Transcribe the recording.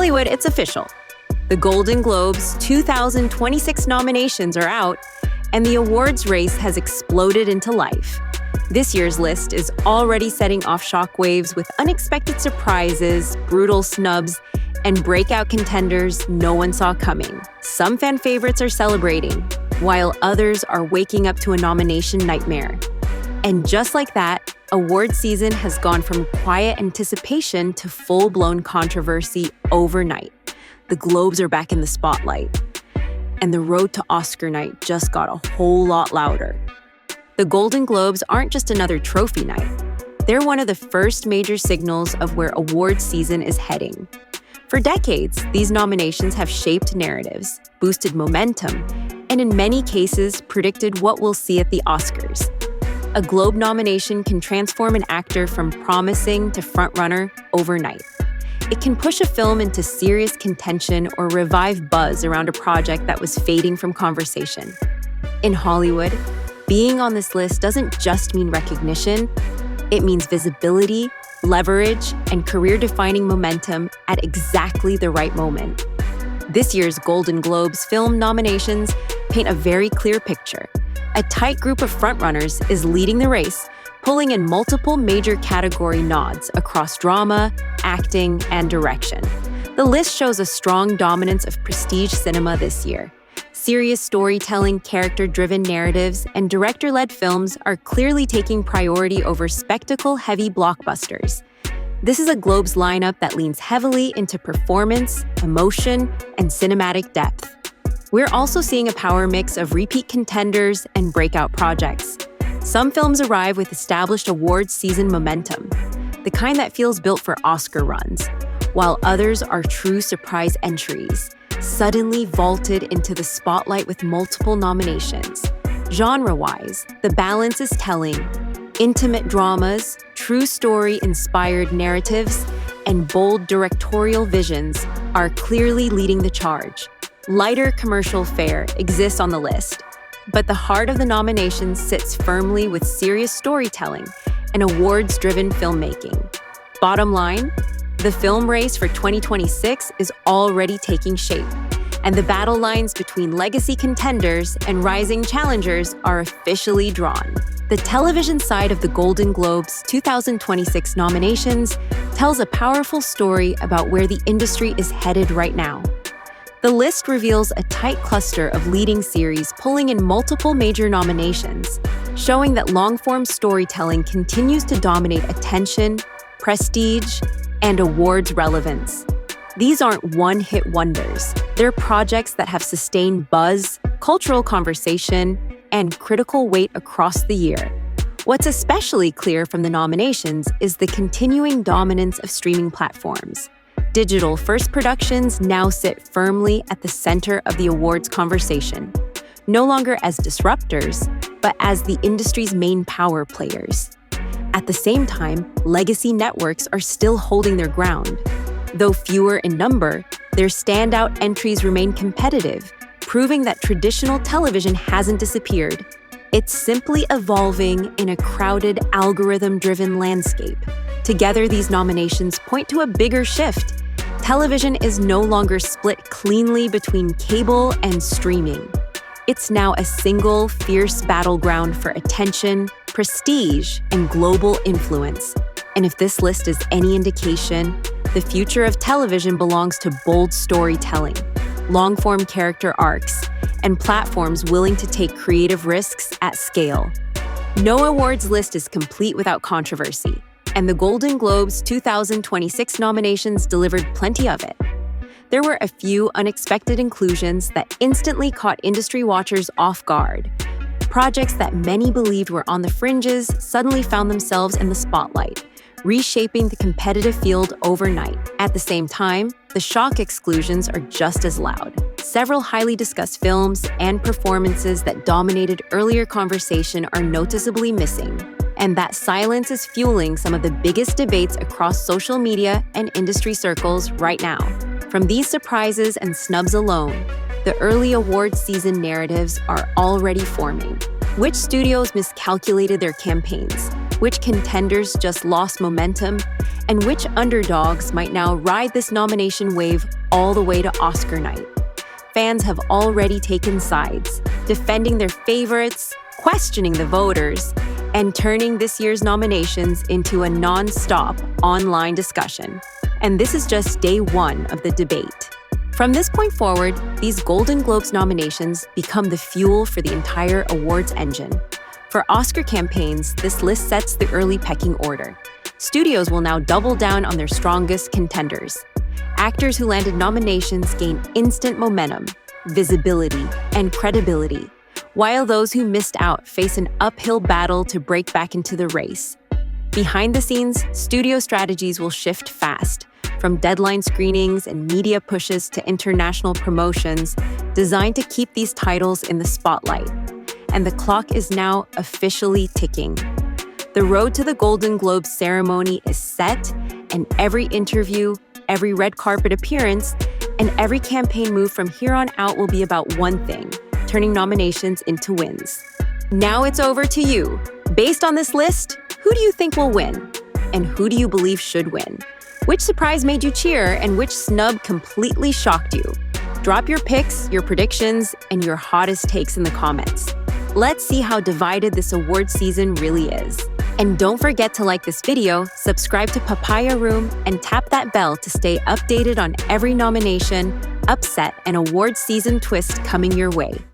Hollywood, it's official. The Golden Globes 2026 nominations are out, and the awards race has exploded into life. This year's list is already setting off shockwaves with unexpected surprises, brutal snubs, and breakout contenders no one saw coming. Some fan favorites are celebrating, while others are waking up to a nomination nightmare. And just like that, award season has gone from quiet anticipation to full-blown controversy overnight. The Globes are back in the spotlight, and the road to Oscar night just got a whole lot louder. The Golden Globes aren't just another trophy night. They're one of the first major signals of where award season is heading. For decades, these nominations have shaped narratives, boosted momentum, and in many cases, predicted what we'll see at the Oscars. A Globe nomination can transform an actor from promising to frontrunner overnight. It can push a film into serious contention or revive buzz around a project that was fading from conversation. In Hollywood, being on this list doesn't just mean recognition, it means visibility, leverage, and career-defining momentum at exactly the right moment. This year's Golden Globes film nominations paint a very clear picture. A tight group of frontrunners is leading the race, pulling in multiple major category nods across drama, acting, and direction. The list shows a strong dominance of prestige cinema this year. Serious storytelling, character-driven narratives, and director-led films are clearly taking priority over spectacle-heavy blockbusters. This is a Globes lineup that leans heavily into performance, emotion, and cinematic depth. We're also seeing a power mix of repeat contenders and breakout projects. Some films arrive with established awards season momentum, the kind that feels built for Oscar runs, while others are true surprise entries, suddenly vaulted into the spotlight with multiple nominations. Genre-wise, the balance is telling. Intimate dramas, true story-inspired narratives, and bold directorial visions are clearly leading the charge. Lighter commercial fare exists on the list, but the heart of the nominations sits firmly with serious storytelling and awards-driven filmmaking. Bottom line, the film race for 2026 is already taking shape, and the battle lines between legacy contenders and rising challengers are officially drawn. The television side of the Golden Globes 2026 nominations tells a powerful story about where the industry is headed right now. The list reveals a tight cluster of leading series pulling in multiple major nominations, showing that long-form storytelling continues to dominate attention, prestige, and awards relevance. These aren't one-hit wonders. They're projects that have sustained buzz, cultural conversation, and critical weight across the year. What's especially clear from the nominations is the continuing dominance of streaming platforms. Digital-first productions now sit firmly at the center of the awards conversation, no longer as disruptors, but as the industry's main power players. At the same time, legacy networks are still holding their ground. Though fewer in number, their standout entries remain competitive, proving that traditional television hasn't disappeared. It's simply evolving in a crowded, algorithm-driven landscape. Together, these nominations point to a bigger shift. Television is no longer split cleanly between cable and streaming. It's now a single, fierce battleground for attention, prestige, and global influence. And if this list is any indication, the future of television belongs to bold storytelling, long-form character arcs, and platforms willing to take creative risks at scale. No awards list is complete without controversy, and the Golden Globes 2026 nominations delivered plenty of it. There were a few unexpected inclusions that instantly caught industry watchers off guard. Projects that many believed were on the fringes suddenly found themselves in the spotlight, reshaping the competitive field overnight. At the same time, the shock exclusions are just as loud. Several highly discussed films and performances that dominated earlier conversation are noticeably missing. And that silence is fueling some of the biggest debates across social media and industry circles right now. From these surprises and snubs alone, the early awards season narratives are already forming. Which studios miscalculated their campaigns? Which contenders just lost momentum? And which underdogs might now ride this nomination wave all the way to Oscar night? Fans have already taken sides, defending their favorites, questioning the voters, and turning this year's nominations into a non-stop online discussion. And this is just day one of the debate. From this point forward, these Golden Globes nominations become the fuel for the entire awards engine. For Oscar campaigns, this list sets the early pecking order. Studios will now double down on their strongest contenders. Actors who landed nominations gain instant momentum, visibility, and credibility, while those who missed out face an uphill battle to break back into the race. Behind the scenes, studio strategies will shift fast, from deadline screenings and media pushes to international promotions, designed to keep these titles in the spotlight. And the clock is now officially ticking. The road to the Golden Globes ceremony is set, and every interview, every red carpet appearance, and every campaign move from here on out will be about one thing: turning nominations into wins. Now it's over to you. Based on this list, who do you think will win? And who do you believe should win? Which surprise made you cheer, and which snub completely shocked you? Drop your picks, your predictions, and your hottest takes in the comments. Let's see how divided this award season really is. And don't forget to like this video, subscribe to Papaya Room, and tap that bell to stay updated on every nomination, upset, and award season twist coming your way.